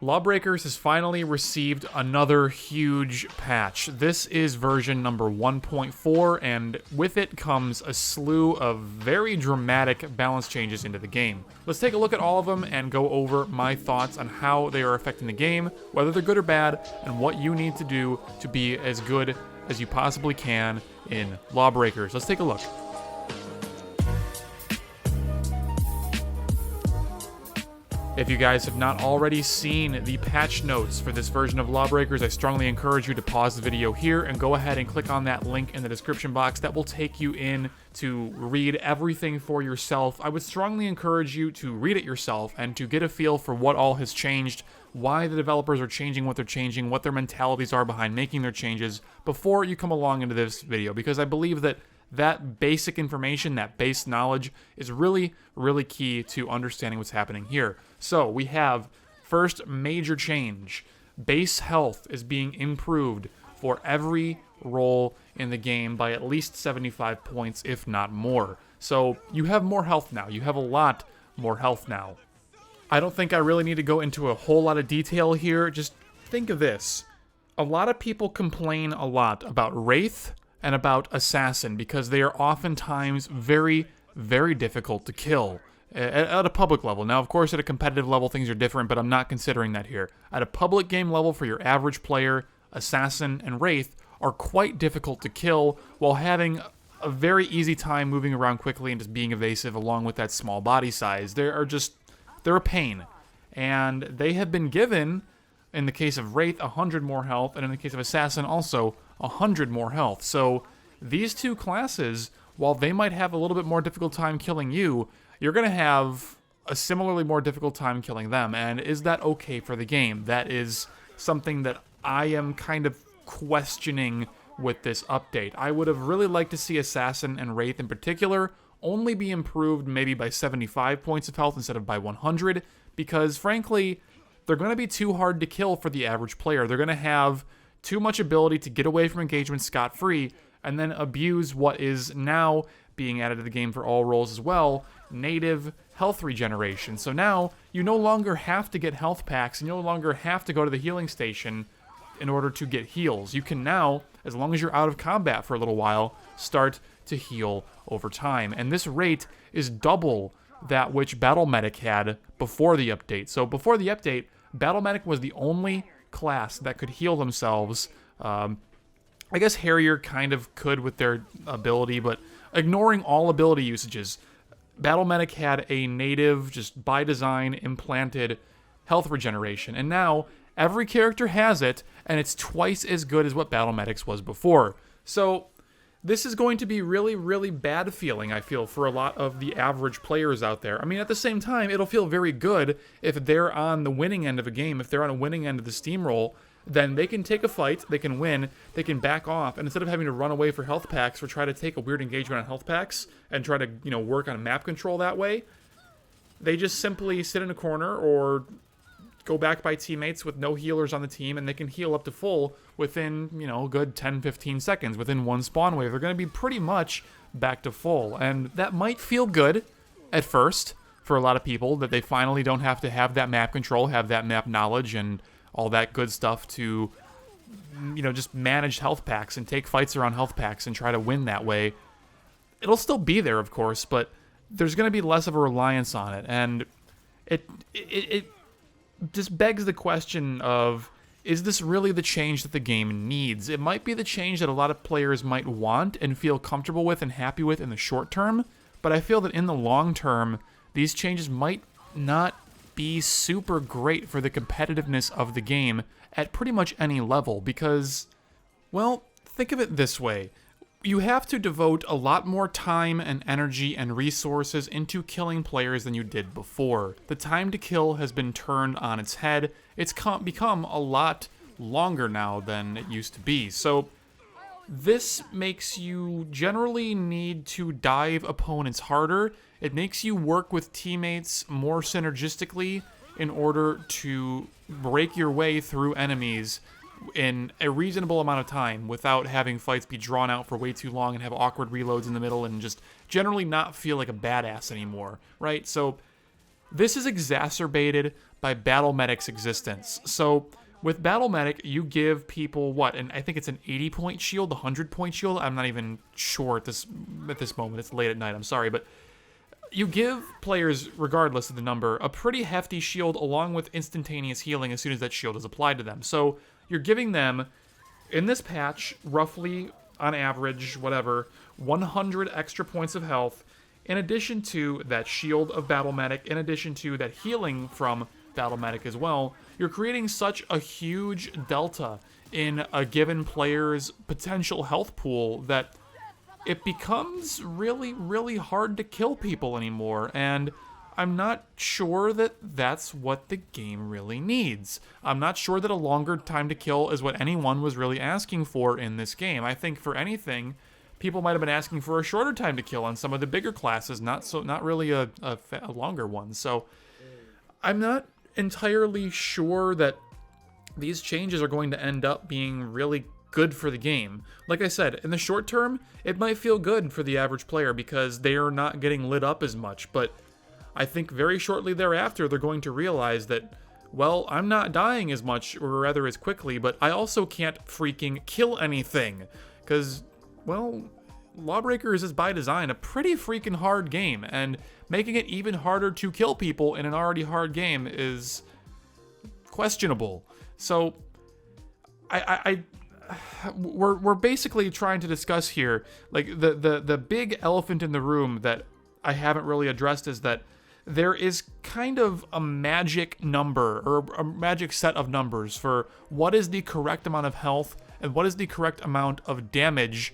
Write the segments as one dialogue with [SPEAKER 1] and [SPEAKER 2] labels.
[SPEAKER 1] Lawbreakers has finally received another huge patch. This is version number 1.4, and with it comes a slew of very dramatic balance changes into the game. Let's take a look at all of them and go over my thoughts on how they are affecting the game, whether they're good or bad, and what you need to do to be as good as you possibly can in Lawbreakers. Let's take a look. If you guys have not already seen the patch notes for this version of Lawbreakers, I strongly encourage you to pause the video here and go ahead and click on that link in the description box. That will take you in to read everything for yourself. I would strongly encourage you to read it yourself and to get a feel for what all has changed, why the developers are changing what they're changing, what their mentalities are behind making their changes before you come along into this video, because I believe that basic information, that base knowledge, is really, really key to understanding what's happening here. So we have first major change. Base health is being improved for every role in the game by at least 75 points, if not more. So you have more health now. You have a lot more health now. I don't think I really need to go into a whole lot of detail here. Just think of this. A lot of people complain a lot about Wraith and about Assassin because they are oftentimes very, very difficult to kill at a public level. Now, of course, at a competitive level, things are different, but I'm not considering that here. At a public game level for your average player, Assassin and Wraith are quite difficult to kill while having a very easy time moving around quickly and just being evasive along with that small body size. They're a pain. And they have been given, in the case of Wraith, 100 more health, and in the case of Assassin, also 100 more health. So these two classes, while they might have a little bit more difficult time killing you, you're going to have a similarly more difficult time killing them. And is that okay for the game? That is something that I am kind of questioning with this update. I would have really liked to see Assassin and Wraith in particular only be improved maybe by 75 points of health instead of by 100, because frankly, they're going to be too hard to kill for the average player. They're going to have too much ability to get away from engagement scot-free and then abuse what is now being added to the game for all roles as well, native health regeneration. So now you no longer have to get health packs, and you no longer have to go to the healing station in order to get heals. You can now, as long as you're out of combat for a little while, start to heal over time. And this rate is double that which Battle Medic had before the update. So before the update, Battle Medic was the only class that could heal themselves. I guess Harrier kind of could with their ability, but ignoring all ability usages, Battle Medic had a native, just by design, implanted health regeneration. And now every character has it, and it's twice as good as what Battle Medic's was before. So this is going to be really, really bad feeling, I feel, for a lot of the average players out there. I mean, at the same time, it'll feel very good if they're on the winning end of a game, if they're on a winning end of the steamroll, then they can take a fight, they can win, they can back off, and instead of having to run away for health packs or try to take a weird engagement on health packs and try to, work on map control that way, they just simply sit in a corner or go back by teammates with no healers on the team, and they can heal up to full within, a good 10-15 seconds. Within one spawn wave, they're going to be pretty much back to full. And that might feel good at first for a lot of people, that they finally don't have to have that map control, have that map knowledge, and all that good stuff to, just manage health packs and take fights around health packs and try to win that way. It'll still be there, of course, but there's going to be less of a reliance on it. And it just begs the question of, is this really the change that the game needs? It might be the change that a lot of players might want and feel comfortable with and happy with in the short term, but I feel that in the long term, these changes might not be super great for the competitiveness of the game at pretty much any level, because, well, think of it this way. You have to devote a lot more time and energy and resources into killing players than you did before. The time to kill has been turned on its head. It's become a lot longer now than it used to be. So this makes you generally need to dive opponents harder. It makes you work with teammates more synergistically in order to break your way through enemies in a reasonable amount of time without having fights be drawn out for way too long and have awkward reloads in the middle and just generally not feel like a badass anymore, right? So this is exacerbated by Battle Medic's existence. So with Battle Medic, you give people what? And I think it's an 80-point shield, a 100-point shield. I'm not even sure at this moment. It's late at night. I'm sorry, but you give players, regardless of the number, a pretty hefty shield along with instantaneous healing as soon as that shield is applied to them. So you're giving them, in this patch, roughly, on average, whatever, 100 extra points of health, in addition to that shield of Battle Medic, in addition to that healing from Battle Medic as well. You're creating such a huge delta in a given player's potential health pool that it becomes really, really hard to kill people anymore, and I'm not sure that that's what the game really needs. I'm not sure that a longer time to kill is what anyone was really asking for in this game. I think for anything, people might have been asking for a shorter time to kill on some of the bigger classes, not really a longer one. So I'm not entirely sure that these changes are going to end up being really good for the game. Like I said, in the short term, it might feel good for the average player because they are not getting lit up as much, but I think very shortly thereafter they're going to realize that, well, I'm not dying as much, or rather as quickly, but I also can't freaking kill anything, because, well, Lawbreakers is by design a pretty freaking hard game, and making it even harder to kill people in an already hard game is questionable. So we're basically trying to discuss here, like, the big elephant in the room that I haven't really addressed is that there is kind of a magic number, or a magic set of numbers for what is the correct amount of health and what is the correct amount of damage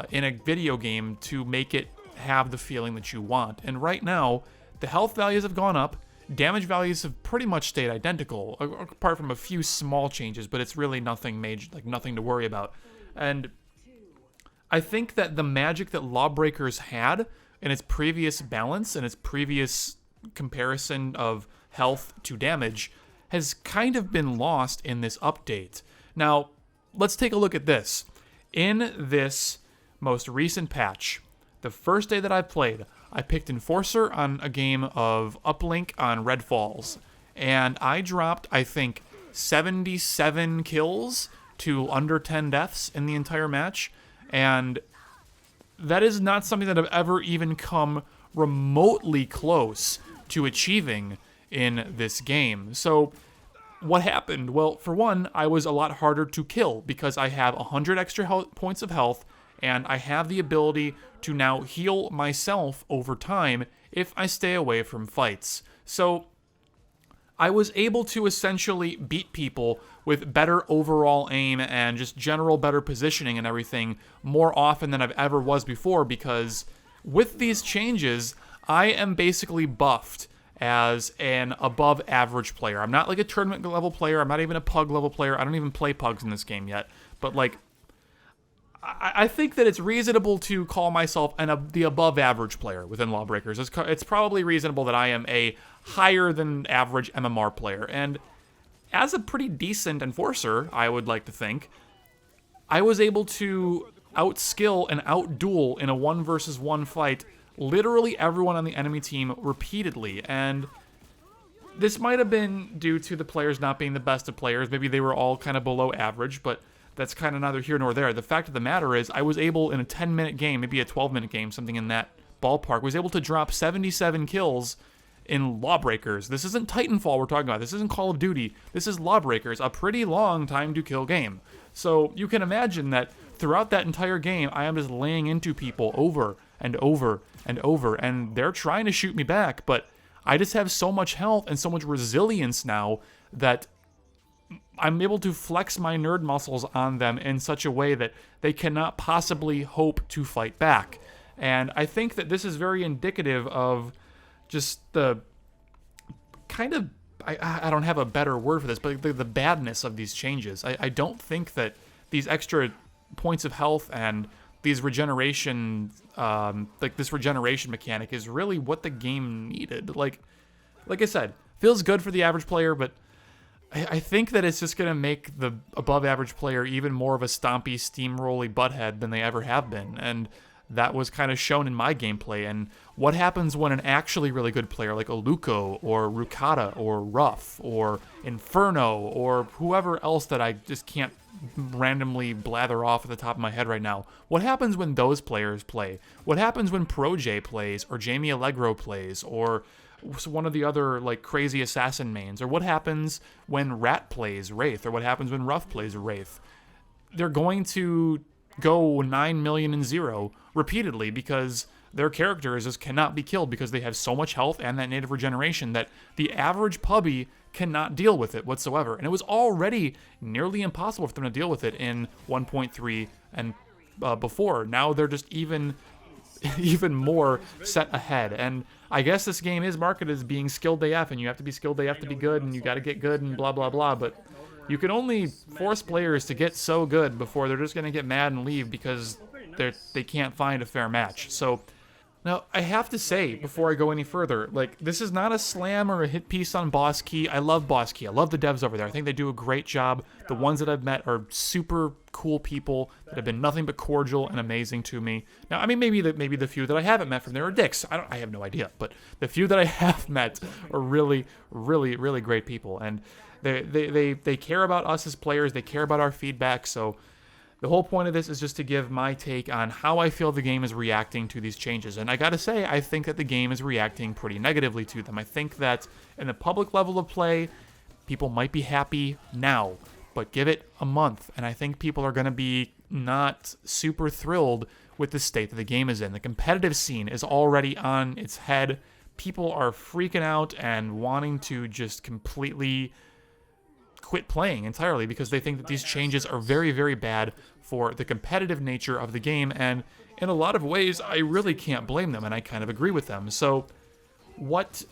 [SPEAKER 1] in a video game to make it have the feeling that you want. And right now, the health values have gone up, damage values have pretty much stayed identical, apart from a few small changes, but it's really nothing major, like nothing to worry about. And I think that the magic that Lawbreakers had in its previous balance and its previous comparison of health to damage has kind of been lost in this update. Now, let's take a look at this. In this most recent patch, the first day that I played, I picked Enforcer on a game of Uplink on Red Falls, and I dropped, I think, 77 kills to under 10 deaths in the entire match, and that is not something that I've ever even come remotely close to achieving in this game. So what happened? Well, for one, I was a lot harder to kill because I have 100 extra points of health, and I have the ability to now heal myself over time if I stay away from fights. So I was able to essentially beat people with better overall aim and just general better positioning and everything more often than I've ever was before, because with these changes, I am basically buffed as an above average player. I'm not like a tournament level player. I'm not even a pug level player. I don't even play pugs in this game yet. But like, I think that it's reasonable to call myself the above average player within Lawbreakers. It's probably reasonable that I am a higher than average MMR player. And as a pretty decent Enforcer, I would like to think, I was able to outskill and outduel in a 1-versus-1 fight literally everyone on the enemy team repeatedly. And this might have been due to the players not being the best of players. Maybe they were all kind of below average, but that's kind of neither here nor there. The fact of the matter is, I was able, in a 10-minute game, maybe a 12-minute game, something in that ballpark, was able to drop 77 kills in Lawbreakers. This isn't Titanfall we're talking about. This isn't Call of Duty. This is Lawbreakers, a pretty long time to kill game. So you can imagine that throughout that entire game, I am just laying into people over and over and over, and they're trying to shoot me back, but I just have so much health and so much resilience now that I'm able to flex my nerd muscles on them in such a way that they cannot possibly hope to fight back. And I think that this is very indicative of just the kind of, I don't have a better word for this, but the badness of these changes. I don't think that these extra points of health and these regeneration, like this regeneration mechanic is really what the game needed. Like I said, feels good for the average player, but I think that it's just going to make the above average player even more of a stompy, steamrolly butthead than they ever have been. And that was kind of shown in my gameplay. And what happens when an actually really good player like Oluko or Rukata or Ruff or Inferno or whoever else that I just can't randomly blather off at the top of my head right now, what happens when those players play? What happens when ProJ plays or Jamie Allegro plays or one of the other like crazy assassin mains? Or what happens when Rat plays Wraith? Or what happens when Ruff plays Wraith? They're going to go 9 million and 0 repeatedly because their characters just cannot be killed because they have so much health and that native regeneration that the average puppy cannot deal with it whatsoever. And it was already nearly impossible for them to deal with it in 1.3 and before. Now they're just even more set ahead. And I guess this game is marketed as being skilled AF, and you have to be skilled AF to be good, and you got to get good and blah blah blah, but you can only force players to get so good before they're just going to get mad and leave because they can't find a fair match. So now I have to say, before I go any further, like, this is not a slam or a hit piece on Boss Key. I love Boss Key. I love the devs over there. I think they do a great job. The ones that I've met are super cool people that have been nothing but cordial and amazing to me. Now, I mean, maybe the few that I haven't met from there are dicks. I have no idea. But the few that I have met are really, really, really great people. And they care about us as players. They care about our feedback. So the whole point of this is just to give my take on how I feel the game is reacting to these changes. And I gotta say, I think that the game is reacting pretty negatively to them. I think that in the public level of play, people might be happy now, but give it a month, and I think people are gonna be not super thrilled with the state that the game is in. The competitive scene is already on its head. People are freaking out and wanting to just completely quit playing entirely because they think that these changes are very, very bad for the competitive nature of the game, and in a lot of ways, I really can't blame them, and I kind of agree with them. So what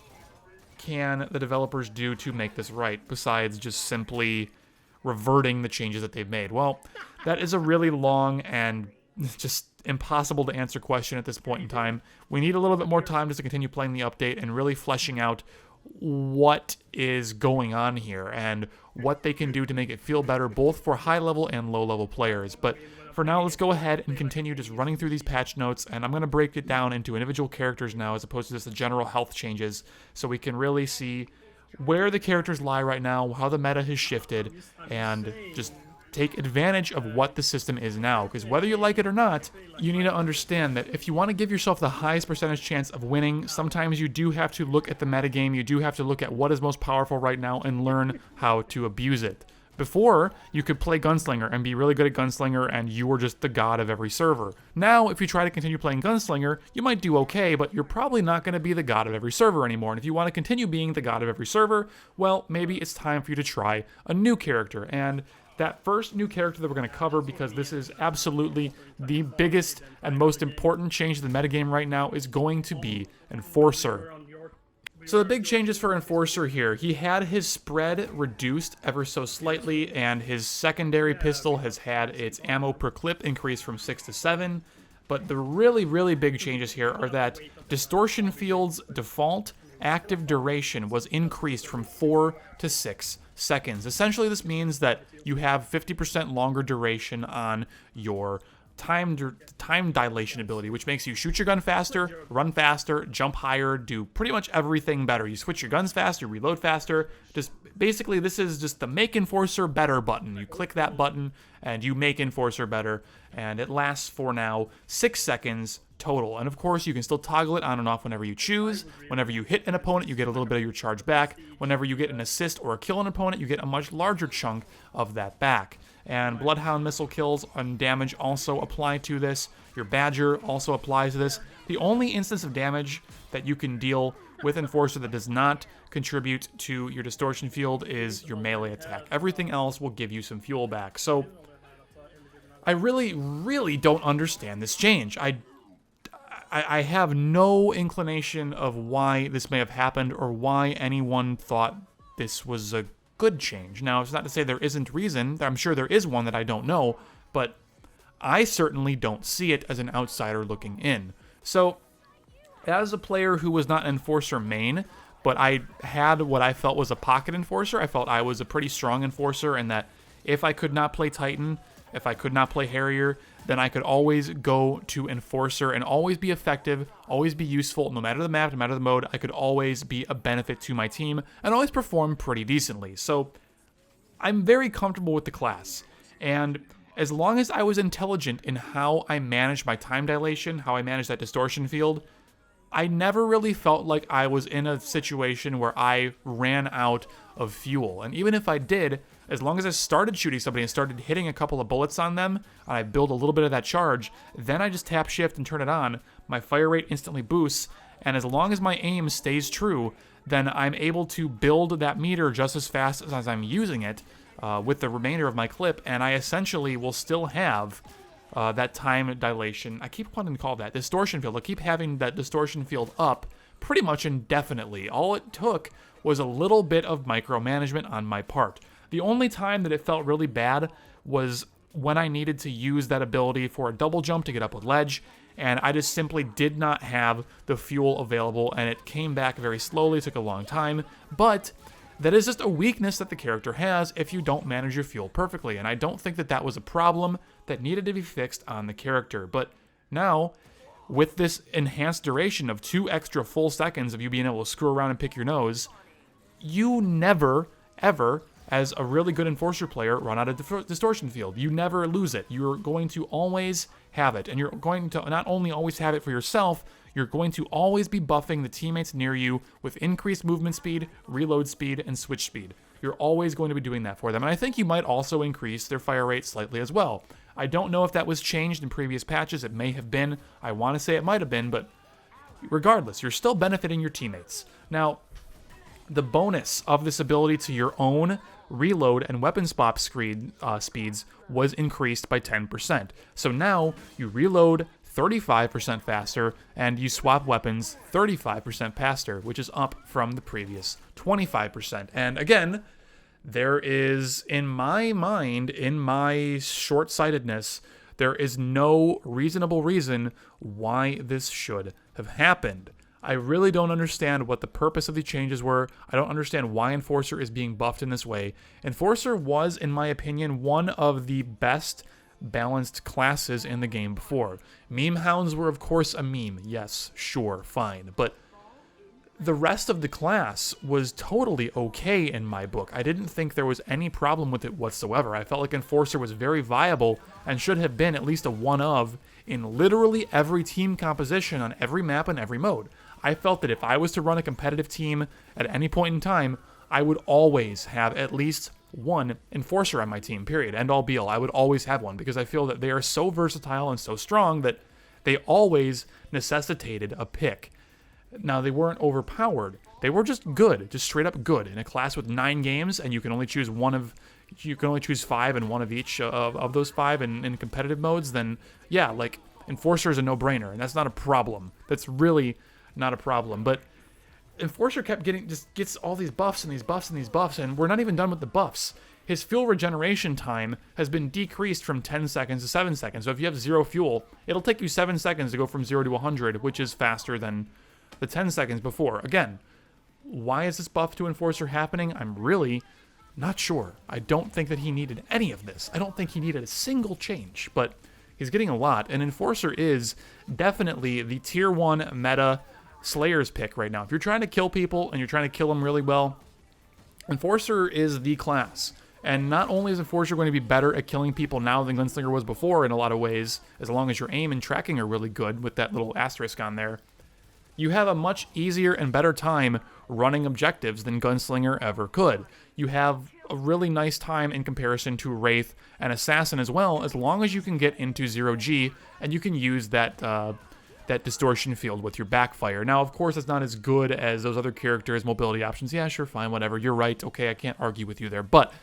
[SPEAKER 1] can the developers do to make this right, besides just simply reverting the changes that they've made? Well, that is a really long and just impossible to answer question at this point in time. We need a little bit more time just to continue playing the update and really fleshing out what is going on here and what they can do to make it feel better both for high-level and low-level players. But for now, let's go ahead and continue just running through these patch notes, and I'm going to break it down into individual characters now as opposed to just the general health changes so we can really see where the characters lie right now, how the meta has shifted, and just take advantage of what the system is now. Because whether you like it or not, you need to understand that if you want to give yourself the highest percentage chance of winning, sometimes you do have to look at the metagame, you do have to look at what is most powerful right now and learn how to abuse it. Before, you could play Gunslinger and be really good at Gunslinger and you were just the god of every server. Now, if you try to continue playing Gunslinger, you might do okay, but you're probably not going to be the god of every server anymore. And if you want to continue being the god of every server, well, maybe it's time for you to try a new character. And that first new character that we're going to cover, because this is absolutely the biggest and most important change to the metagame right now, is going to be Enforcer. So the big changes for Enforcer here, he had his spread reduced ever so slightly, and his secondary pistol has had its ammo per clip increased from 6 to 7. But the really, really big changes here are that Distortion Field's default active duration was increased from 4 to 6 seconds. Essentially, this means that you have 50% longer duration on your time dilation ability, which makes you shoot your gun faster, run faster, jump higher, do pretty much everything better. You switch your guns faster, reload faster. Just basically, this is just the Make Enforcer Better button. You click that button and you make Enforcer better, and it lasts for now 6 seconds total. And of course, you can still toggle it on and off whenever you choose. Whenever you hit an opponent, you get a little bit of your charge back. Whenever you get an assist or kill an opponent, you get a much larger chunk of that back. And Bloodhound missile kills and damage also apply to this. Your Badger also applies to this. The only instance of damage that you can deal with Enforcer that does not contribute to your Distortion Field is your melee attack. Everything else will give you some fuel back. So I really, really don't understand this change. I have no inclination of why this may have happened or why anyone thought this was a good change. Now, it's not to say there isn't reason. I'm sure there is one that I don't know, but I certainly don't see it as an outsider looking in. So, as a player who was not an Enforcer main, but I had what I felt was a pocket Enforcer, I felt I was a pretty strong Enforcer, and that if I could not play Titan, if I could not play Harrier, then I could always go to Enforcer and always be effective, always be useful, no matter the map, no matter the mode. I could always be a benefit to my team and always perform pretty decently. So I'm very comfortable with the class. And as long as I was intelligent in how I managed my time dilation, how I managed that distortion field, I never really felt like I was in a situation where I ran out of fuel. And even if I did, as long as I started shooting somebody and started hitting a couple of bullets on them, and I build a little bit of that charge, then I just tap shift and turn it on, my fire rate instantly boosts, and as long as my aim stays true, then I'm able to build that meter just as fast as I'm using it with the remainder of my clip, and I essentially will still have that time dilation. I keep wanting to call that distortion field. I'll keep having that distortion field up pretty much indefinitely. All it took was a little bit of micromanagement on my part. The only time that it felt really bad was when I needed to use that ability for a double jump to get up with ledge, and I just simply did not have the fuel available, and it came back very slowly, took a long time, but that is just a weakness that the character has if you don't manage your fuel perfectly, and I don't think that that was a problem that needed to be fixed on the character. But now, with this enhanced duration of 2 extra full seconds of you being able to screw around and pick your nose, you never, ever, as a really good Enforcer player, run out of distortion field. You never lose it. You're going to always have it, and you're going to not only always have it for yourself, you're going to always be buffing the teammates near you with increased movement speed, reload speed, and switch speed. You're always going to be doing that for them, and I think you might also increase their fire rate slightly as well. I don't know if that was changed in previous patches. It may have been. I want to say it might have been, but regardless, you're still benefiting your teammates. Now, the bonus of this ability to your own reload and weapon swap speeds was increased by 10%. So now you reload 35% faster and you swap weapons 35% faster, which is up from the previous 25%. And again, there is, in my mind, in my short-sightedness, there is no reasonable reason why this should have happened. I really don't understand what the purpose of the changes were. I don't understand why Enforcer is being buffed in this way. Enforcer was, in my opinion, one of the best balanced classes in the game before. Meme Hounds were, of course, a meme. Yes, sure, fine. But the rest of the class was totally okay in my book. I didn't think there was any problem with it whatsoever. I felt like Enforcer was very viable and should have been at least a one of in literally every team composition on every map and every mode. I felt that if I was to run a competitive team at any point in time, I would always have at least one Enforcer on my team, period. End all be all. I would always have one because I feel that they are so versatile and so strong that they always necessitated a pick. Now, they weren't overpowered. They were just good, just straight up good. In a class with 9 games, and you can only choose 5 and one of each of those 5 in competitive modes, then yeah, like, Enforcer is a no-brainer, and that's not a problem. That's really not a problem. But Enforcer gets all these buffs and these buffs and these buffs, and we're not even done with the buffs. His fuel regeneration time has been decreased from 10 seconds to 7 seconds. So if you have 0 fuel, it'll take you 7 seconds to go from 0 to 100, which is faster than the 10 seconds before. Again, why is this buff to Enforcer happening? I'm really not sure. I don't think that he needed any of this. I don't think he needed a single change, but he's getting a lot, and Enforcer is definitely the tier 1 meta Slayer's pick right now. If you're trying to kill people and you're trying to kill them really well, Enforcer is the class. And not only is Enforcer going to be better at killing people now than Gunslinger was before in a lot of ways, as long as your aim and tracking are really good with that little asterisk on there, you have a much easier and better time running objectives than Gunslinger ever could. You have a really nice time in comparison to Wraith and Assassin as well, as long as you can get into 0G and you can use that distortion field with your backfire. Now, of course, it's not as good as those other characters' mobility options. Yeah, sure, fine, whatever. You're right. Okay, I can't argue with you there. But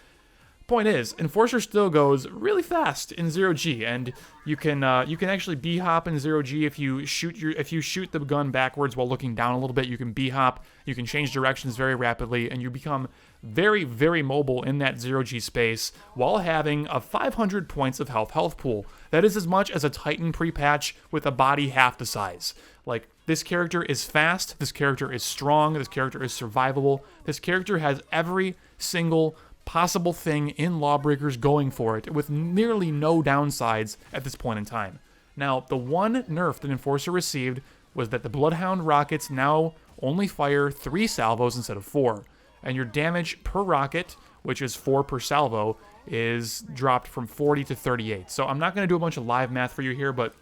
[SPEAKER 1] point is, Enforcer still goes really fast in 0G, and you can actually b-hop in 0G if you shoot the gun backwards while looking down a little bit. You can b-hop, you can change directions very rapidly, and you become very, very mobile in that 0G space while having a 500 points of health pool. That is as much as a Titan pre-patch with a body half the size. Like, this character is fast, this character is strong, this character is survivable, this character has every single possible thing in Lawbreakers going for it, with nearly no downsides at this point in time. Now, the one nerf that Enforcer received was that the Bloodhound rockets now only fire 3 salvos instead of 4, and your damage per rocket, which is 4 per salvo, is dropped from 40 to 38. So I'm not going to do a bunch of live math for you here, but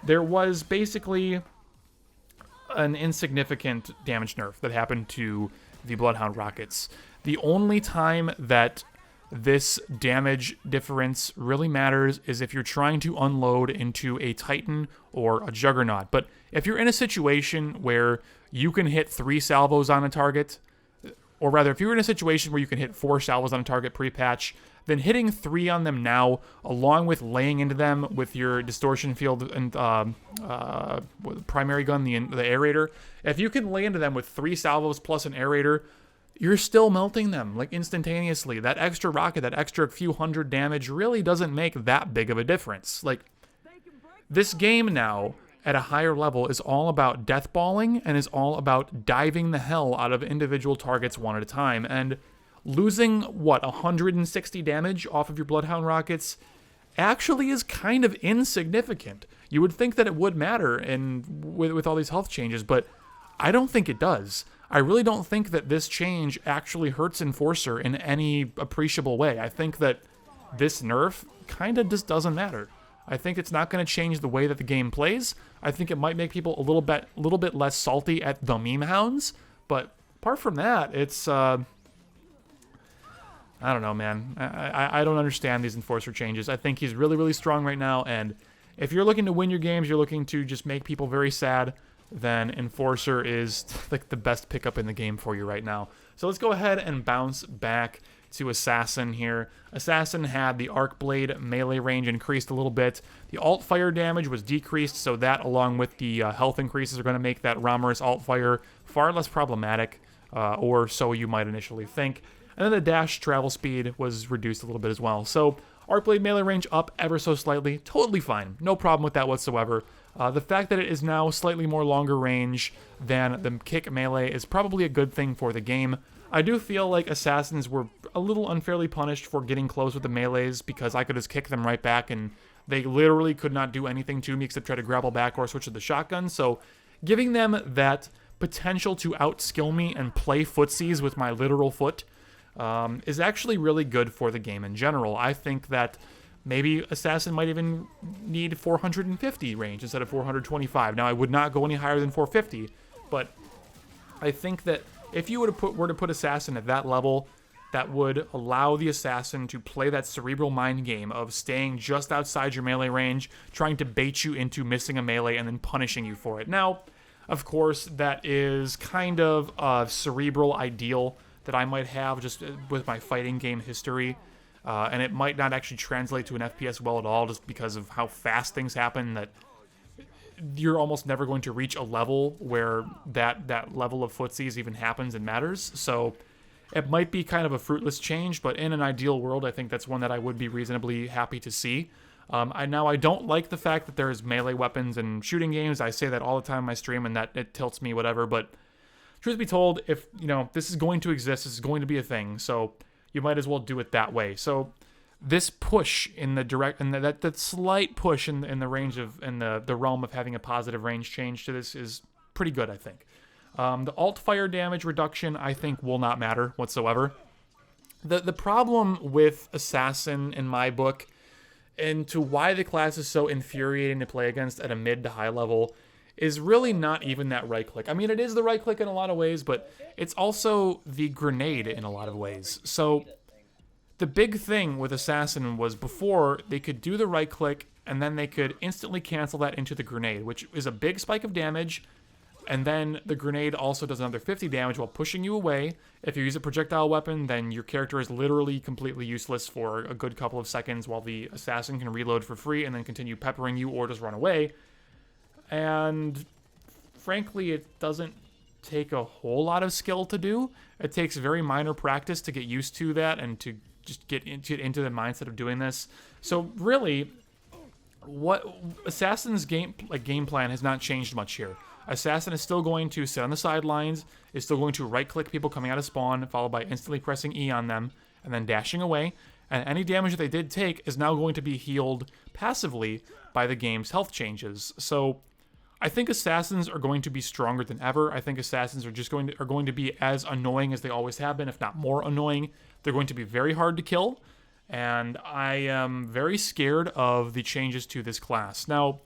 [SPEAKER 1] there was basically an insignificant damage nerf that happened to the Bloodhound rockets. The only time that this damage difference really matters is if you're trying to unload into a Titan or a Juggernaut. But if you're in a situation where you can hit 3 salvos on a target, or rather, if you're in a situation where you can hit 4 salvos on a target pre-patch, then hitting 3 on them now, along with laying into them with your distortion field and primary gun, the aerator, if you can lay into them with 3 salvos plus an aerator, you're still melting them, like, instantaneously. That extra rocket, that extra few hundred damage really doesn't make that big of a difference. Like, this game now, at a higher level, is all about deathballing and is all about diving the hell out of individual targets one at a time. And losing, 160 damage off of your Bloodhound rockets actually is kind of insignificant. You would think that it would matter with all these health changes, but I don't think it does. I really don't think that this change actually hurts Enforcer in any appreciable way. I think that this nerf kind of just doesn't matter. I think it's not going to change the way that the game plays. I think it might make people a little bit less salty at the meme hounds, but apart from that, it's I don't know, man. I don't understand these Enforcer changes. I think he's really, really strong right now, and if you're looking to win your games, you're looking to just make people very sad, then Enforcer is like the best pickup in the game for you right now. So let's go ahead and bounce back to Assassin here. Assassin had the Arc Blade melee range increased a little bit. The alt fire damage was decreased, so that along with the health increases are going to make that Romorous alt fire far less problematic, or so you might initially think. And then the dash travel speed was reduced a little bit as well. So Arc Blade melee range up ever so slightly, totally fine. No problem with that whatsoever. The fact that it is now slightly more longer range than the kick melee is probably a good thing for the game. I do feel like Assassins were a little unfairly punished for getting close with the melees because I could just kick them right back and they literally could not do anything to me except try to grapple back or switch to the shotgun. So giving them that potential to outskill me and play footsies with my literal foot is actually really good for the game in general. I think that maybe Assassin might even need 450 range instead of 425. Now, I would not go any higher than 450, but I think that if you were to put Assassin at that level, that would allow the Assassin to play that cerebral mind game of staying just outside your melee range, trying to bait you into missing a melee and then punishing you for it. Now, of course, that is kind of a cerebral ideal that I might have just with my fighting game history. And it might not actually translate to an FPS well at all just because of how fast things happen, that you're almost never going to reach a level where that level of footsies even happens and matters. So it might be kind of a fruitless change, but in an ideal world, I think that's one that I would be reasonably happy to see. I don't like the fact that there's melee weapons in shooting games. I say that all the time in my stream, and that it tilts me, whatever. But truth be told, if this is going to exist, this is going to be a thing. So you might as well do it that way. So this push in the that slight push in the range of the realm of having a positive range change to this is pretty good, I think. The alt fire damage reduction, I think, will not matter whatsoever. The problem with Assassin in my book, and to why the class is so infuriating to play against at a mid to high level, is really not even that right click. I mean, it is the right click in a lot of ways, but it's also the grenade in a lot of ways. So the big thing with Assassin was before they could do the right click and then they could instantly cancel that into the grenade, which is a big spike of damage. And then the grenade also does another 50 damage while pushing you away. If you use a projectile weapon, then your character is literally completely useless for a good couple of seconds while the Assassin can reload for free and then continue peppering you or just run away. And frankly, it doesn't take a whole lot of skill to do. It takes very minor practice to get used to that and to just get into the mindset of doing this. So really, what Assassin's game plan has not changed much here. Assassin is still going to sit on the sidelines, is still going to right-click people coming out of spawn, followed by instantly pressing E on them, and then dashing away, and any damage that they did take is now going to be healed passively by the game's health changes. So I think assassins are going to be stronger than ever. I think assassins are just going to be as annoying as they always have been, if not more annoying. They're going to be very hard to kill, and I am very scared of the changes to this class. Now,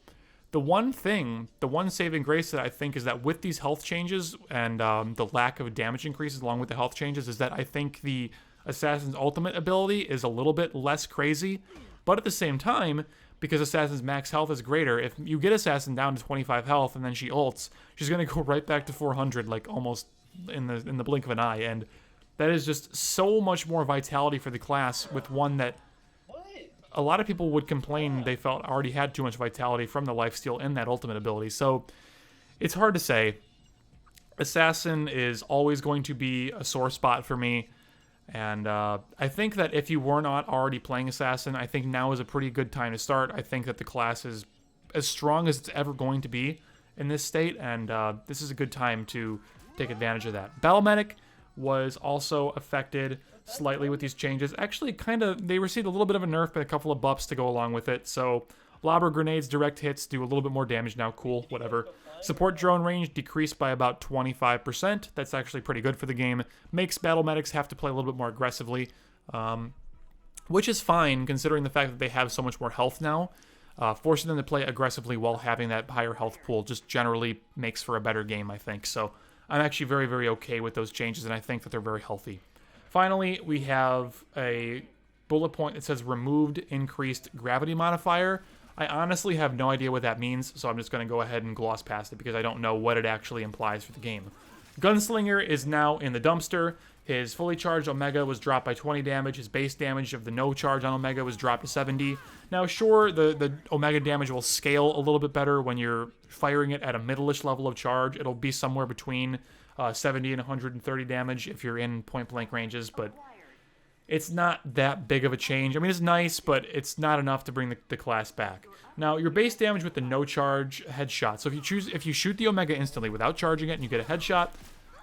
[SPEAKER 1] the one saving grace that I think is that with these health changes and the lack of damage increases along with the health changes is that I think the Assassin's ultimate ability is a little bit less crazy, but at the same time, because Assassin's max health is greater, if you get Assassin down to 25 health and then she ults, she's going to go right back to 400, like almost in the blink of an eye, and that is just so much more vitality for the class with one that a lot of people would complain they felt already had too much vitality from the lifesteal in that ultimate ability. So it's hard to say. Assassin is always going to be a sore spot for me. And I think that if you were not already playing Assassin, I think now is a pretty good time to start. I think that the class is as strong as it's ever going to be in this state, and this is a good time to take advantage of that. Battle Medic was also affected slightly with these changes. Actually, they received a little bit of a nerf, but a couple of buffs to go along with it. So Lobber Grenades direct hits do a little bit more damage now. Cool, whatever. Support drone range decreased by about 25%. That's actually pretty good for the game. Makes battle medics have to play a little bit more aggressively, which is fine considering the fact that they have so much more health now. Forcing them to play aggressively while having that higher health pool just generally makes for a better game, I think. So I'm actually very, very okay with those changes, and I think that they're very healthy. Finally, we have a bullet point that says removed increased gravity modifier. I honestly have no idea what that means, so I'm just going to go ahead and gloss past it because I don't know what it actually implies for the game. Gunslinger is now in the dumpster. His fully charged Omega was dropped by 20 damage. His base damage of the no charge on Omega was dropped to 70. Now, sure, the Omega damage will scale a little bit better when you're firing it at a middle-ish level of charge. It'll be somewhere between 70 and 130 damage if you're in point-blank ranges, but it's not that big of a change. I mean, it's nice, but it's not enough to bring the class back. Now, your base damage with the no charge headshot. So if you shoot the Omega instantly without charging it and you get a headshot,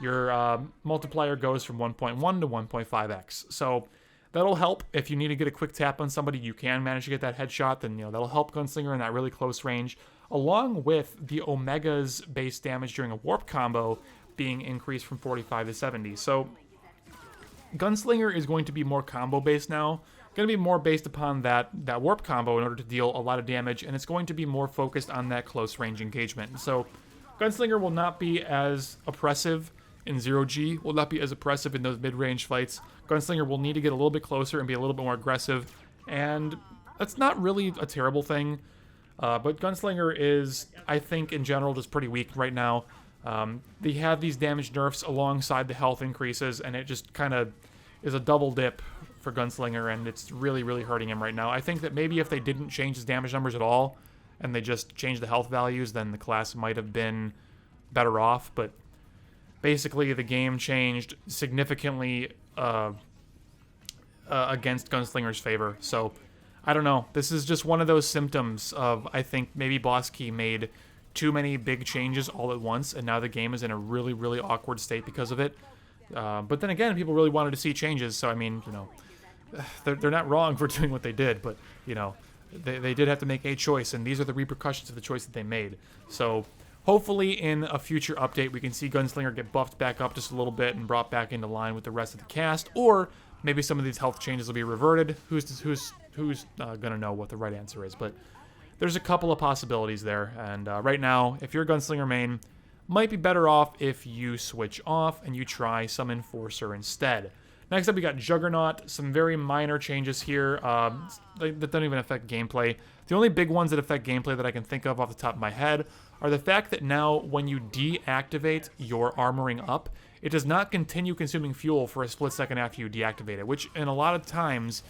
[SPEAKER 1] your multiplier goes from 1.1 to 1.5x. So that'll help. If you need to get a quick tap on somebody, you can manage to get that headshot, then that'll help Gunslinger in that really close range, along with the Omega's base damage during a warp combo being increased from 45 to 70. So Gunslinger is going to be more combo-based now. Going to be more based upon that warp combo in order to deal a lot of damage, and it's going to be more focused on that close-range engagement. So Gunslinger will not be as oppressive in 0G, will not be as oppressive in those mid-range fights. Gunslinger will need to get a little bit closer and be a little bit more aggressive, and that's not really a terrible thing. But Gunslinger is, I think, in general, just pretty weak right now. They have these damage nerfs alongside the health increases, and it just kind of is a double dip for Gunslinger, and it's really, really hurting him right now. I think that maybe if they didn't change his damage numbers at all, and they just changed the health values, then the class might have been better off, but basically the game changed significantly against Gunslinger's favor. So I don't know. This is just one of those symptoms of, I think, maybe Boss Key made too many big changes all at once, and now the game is in a really, really awkward state because of it. But then again, people really wanted to see changes, so I mean, they're not wrong for doing what they did, but, they did have to make a choice, and these are the repercussions of the choice that they made. So hopefully in a future update, we can see Gunslinger get buffed back up just a little bit and brought back into line with the rest of the cast, or maybe some of these health changes will be reverted. Who's gonna know what the right answer is? But there's a couple of possibilities there, and right now, if you're a Gunslinger main, might be better off if you switch off and you try some Enforcer instead. Next up, we got Juggernaut. Some very minor changes here that don't even affect gameplay. The only big ones that affect gameplay that I can think of off the top of my head are the fact that now when you deactivate your armoring up, it does not continue consuming fuel for a split second after you deactivate it, which in a lot of times,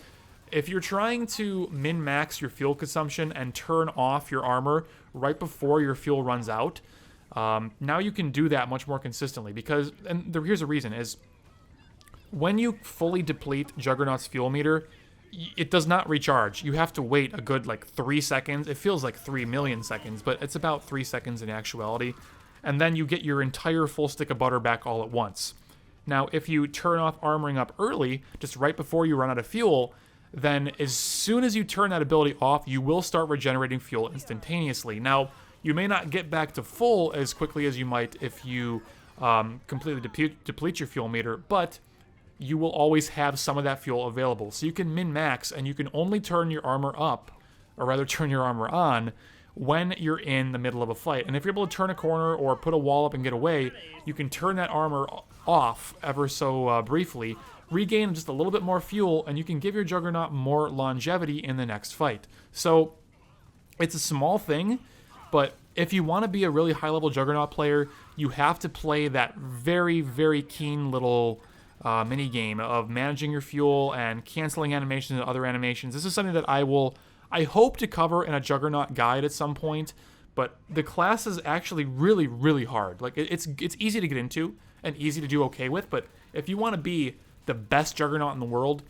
[SPEAKER 1] if you're trying to min-max your fuel consumption and turn off your armor right before your fuel runs out, now you can do that much more consistently because, and here's the reason, is when you fully deplete Juggernaut's fuel meter, it does not recharge. You have to wait a good 3 seconds. It feels like 3 million seconds, but it's about 3 seconds in actuality. And then you get your entire full stick of butter back all at once. Now, if you turn off armoring up early, just right before you run out of fuel, then as soon as you turn that ability off, you will start regenerating fuel instantaneously. Now, you may not get back to full as quickly as you might if you completely deplete your fuel meter, but you will always have some of that fuel available. So you can min-max, and you can only turn your armor up, or rather turn your armor on, when you're in the middle of a fight. And if you're able to turn a corner or put a wall up and get away, you can turn that armor off ever so briefly, regain just a little bit more fuel, and you can give your Juggernaut more longevity in the next fight. So it's a small thing, but if you want to be a really high-level Juggernaut player, you have to play that very, very keen little mini game of managing your fuel and canceling animations and other animations. This is something that I hope to cover in a Juggernaut guide at some point, but the class is actually really, really hard. Like, it's easy to get into and easy to do okay with, but if you want to be the best Juggernaut in the world,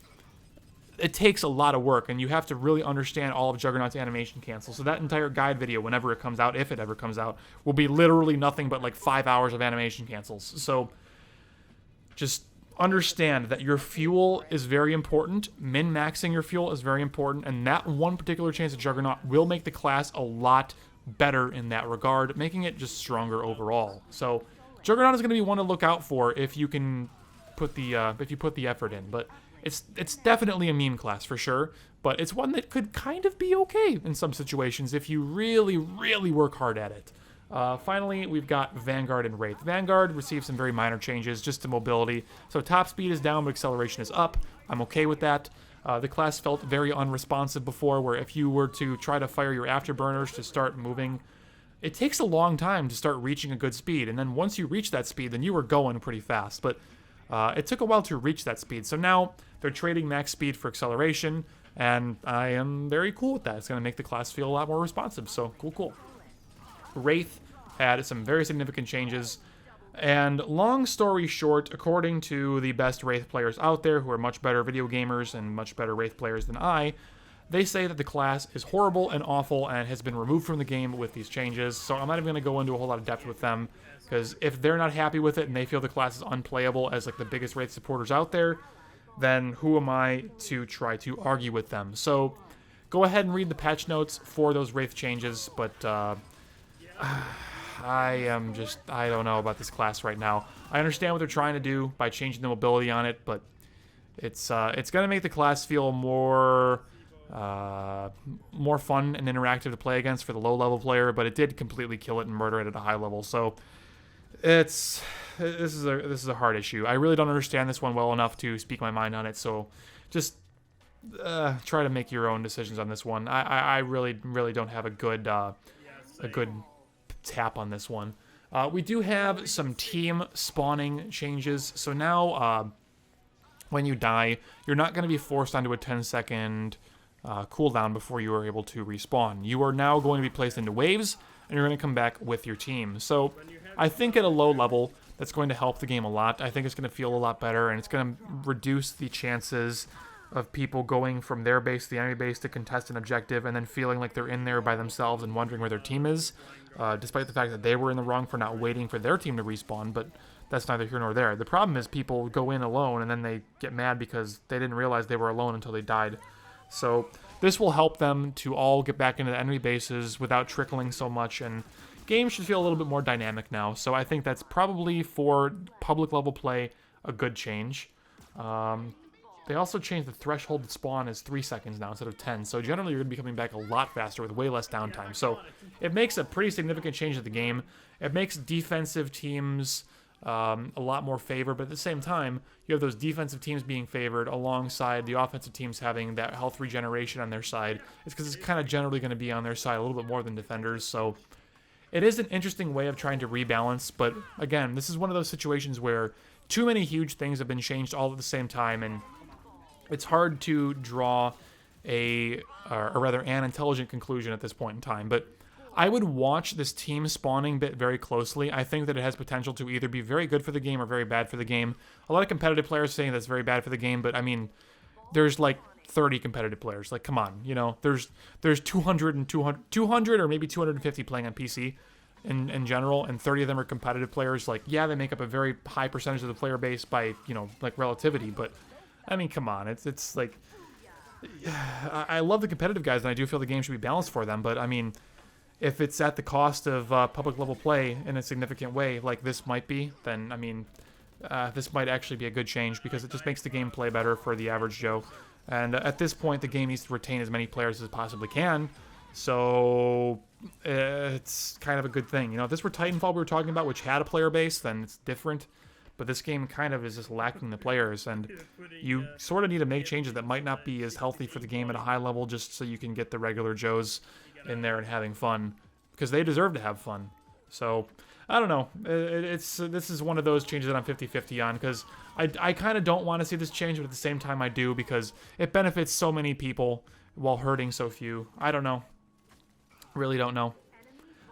[SPEAKER 1] it takes a lot of work, and you have to really understand all of Juggernaut's animation cancel. So that entire guide video, whenever it comes out, if it ever comes out, will be literally nothing but like 5 hours of animation cancels. So just understand that your fuel is very important. Min-maxing your fuel is very important, and that one particular change of Juggernaut will make the class a lot better in that regard, making it just stronger overall. So Juggernaut is going to be one to look out for if you can put the effort in. But it's definitely a meme class for sure, but it's one that could kind of be okay in some situations if you really, really work hard at it. Finally, we've got Vanguard and Wraith. Vanguard received some very minor changes just to mobility. So top speed is down, but acceleration is up. I'm okay with that. The class felt very unresponsive before, where if you were to try to fire your afterburners to start moving, it takes a long time to start reaching a good speed. And then once you reach that speed, then you were going pretty fast. But it took a while to reach that speed. So now they're trading max speed for acceleration, and I am very cool with that. It's going to make the class feel a lot more responsive. So cool. Wraith had some very significant changes, and long story short, according to the best Wraith players out there, who are much better video gamers and much better Wraith players than I, they say that the class is horrible and awful and has been removed from the game with these changes. So I'm not even going to go into a whole lot of depth with them, because if they're not happy with it and they feel the class is unplayable as like the biggest Wraith supporters out there, then who am I to try to argue with them? So go ahead and read the patch notes for those Wraith changes, but I don't know about this class right now. I understand what they're trying to do by changing the mobility on it, but it's going to make the class feel more fun and interactive to play against for the low-level player, but it did completely kill it and murder it at a high level. So this is a hard issue. I really don't understand this one well enough to speak my mind on it, so just try to make your own decisions on this one. I really don't have a good tap on this one. We do have some team spawning changes. So now when you die, you're not going to be forced onto a 10-second cooldown before you are able to respawn. You are now going to be placed into waves, and you're going to come back with your team. So I think at a low level, that's going to help the game a lot. I think it's going to feel a lot better, and it's going to reduce the chances of people going from their base to the enemy base to contest an objective and then feeling like they're in there by themselves and wondering where their team is, despite the fact that they were in the wrong for not waiting for their team to respawn, but that's neither here nor there. The problem is people go in alone and then they get mad because they didn't realize they were alone until they died. So this will help them to all get back into the enemy bases without trickling so much, and games should feel a little bit more dynamic now. So I think that's probably, for public level play, a good change. They also changed the threshold to spawn as 3 seconds now instead of 10, so generally you're going to be coming back a lot faster with way less downtime. So it makes a pretty significant change to the game. It makes defensive teams a lot more favored, but at the same time, you have those defensive teams being favored alongside the offensive teams having that health regeneration on their side. It's because it's kind of generally going to be on their side a little bit more than defenders, so it is an interesting way of trying to rebalance, but again, this is one of those situations where too many huge things have been changed all at the same time, and it's hard to draw an intelligent conclusion at this point in time. But I would watch this team spawning bit very closely. I think that it has potential to either be very good for the game or very bad for the game. A lot of competitive players saying that's very bad for the game, but I mean, there's like 30 competitive players. Like, come on, you know, there's 200 or maybe 250 playing on PC. in general, and 30 of them are competitive players. Like, yeah, they make up a very high percentage of the player base by, you know, like relativity, but I mean, come on, it's like, I love the competitive guys, and I do feel the game should be balanced for them, but I mean, if it's at the cost of public level play in a significant way, like this might be, then I mean, this might actually be a good change, because it just makes the game play better for the average Joe. And at this point, the game needs to retain as many players as it possibly can, so it's kind of a good thing. You know, if this were Titanfall we were talking about, which had a player base, then it's different. But this game kind of is just lacking the players, and you sort of need to make changes that might not be as healthy for the game at a high level, just so you can get the regular Joes in there and having fun, because they deserve to have fun. So I don't know. This is one of those changes that I'm 50-50 on, because I kind of don't want to see this change, but at the same time I do, because it benefits so many people while hurting so few. I don't know. Really don't know.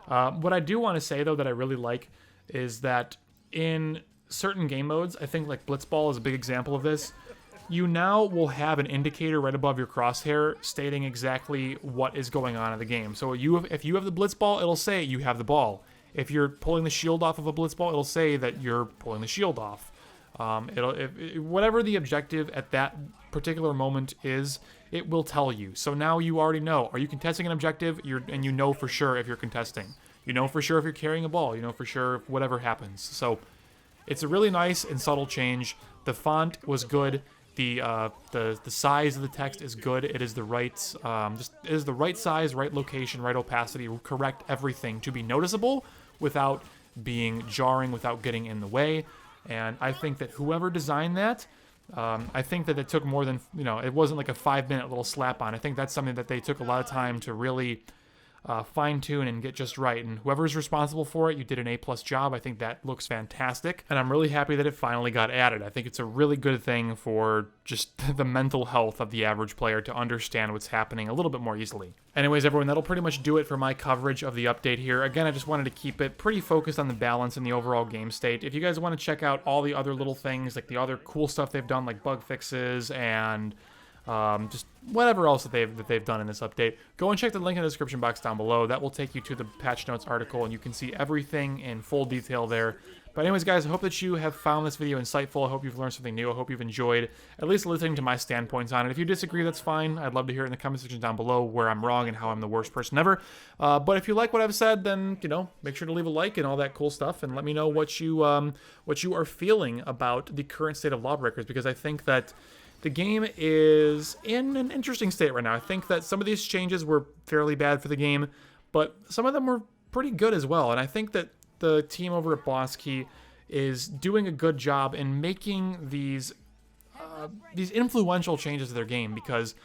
[SPEAKER 1] What I do want to say, though, that I really like is that in certain game modes, I think like Blitzball is a big example of this, you now will have an indicator right above your crosshair stating exactly what is going on in the game. So if you have the Blitzball, it'll say you have the ball. If you're pulling the shield off of a Blitzball, it'll say that you're pulling the shield off. Whatever the objective at that particular moment is, it will tell you. So now you already know. Are you contesting an objective? And you know for sure if you're contesting. You know for sure if you're carrying a ball. You know for sure if whatever happens. So it's a really nice and subtle change. The font was good. The size of the text is good. It is the right it is the right size, right location, right opacity, correct everything to be noticeable without being jarring, without getting in the way. And I think that whoever designed that, I think that it took more than, you know, it wasn't like a 5-minute little slap on. I think that's something that they took a lot of time to really fine-tune and get just right. And whoever's responsible for it, you did an A+ job. I think that looks fantastic. And I'm really happy that it finally got added. I think it's a really good thing for just the mental health of the average player to understand what's happening a little bit more easily. Anyways, everyone, that'll pretty much do it for my coverage of the update here. Again, I just wanted to keep it pretty focused on the balance and the overall game state. If you guys want to check out all the other little things, like the other cool stuff they've done, like bug fixes and just whatever else that they've done in this update, go and check the link in the description box down below. That will take you to the patch notes article, and you can see everything in full detail there. But anyways, guys, I hope that you have found this video insightful. I hope you've learned something new. I hope you've enjoyed at least listening to my standpoints on it. If you disagree, that's fine. I'd love to hear it in the comment section down below where I'm wrong and how I'm the worst person ever. But if you like what I've said, then, you know, make sure to leave a like and all that cool stuff, and let me know what you are feeling about the current state of Lawbreakers, because I think that the game is in an interesting state right now. I think that some of these changes were fairly bad for the game, but some of them were pretty good as well. And I think that the team over at Boss Key is doing a good job in making these influential changes to their game, because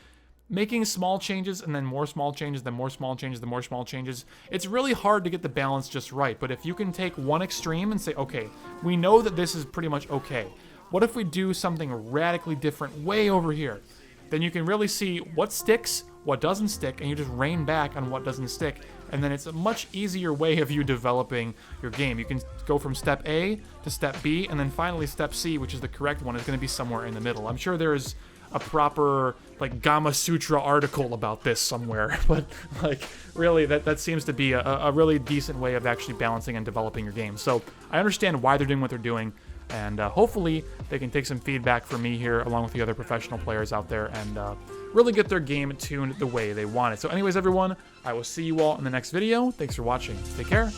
[SPEAKER 1] making small changes and then more small changes, then more small changes, then more small changes, it's really hard to get the balance just right. But if you can take one extreme and say, okay, we know that this is pretty much okay. What if we do something radically different way over here? Then you can really see what sticks, what doesn't stick, and you just rein back on what doesn't stick. And then it's a much easier way of you developing your game. You can go from step A to step B, and then finally step C, which is the correct one, is going to be somewhere in the middle. I'm sure there's a proper like Gama Sutra article about this somewhere, but like really that seems to be a really decent way of actually balancing and developing your game. So I understand why they're doing what they're doing. And hopefully they can take some feedback from me here along with the other professional players out there and really get their game tuned the way they want it. So anyways, everyone, I will see you all in the next video. Thanks for watching. Take care.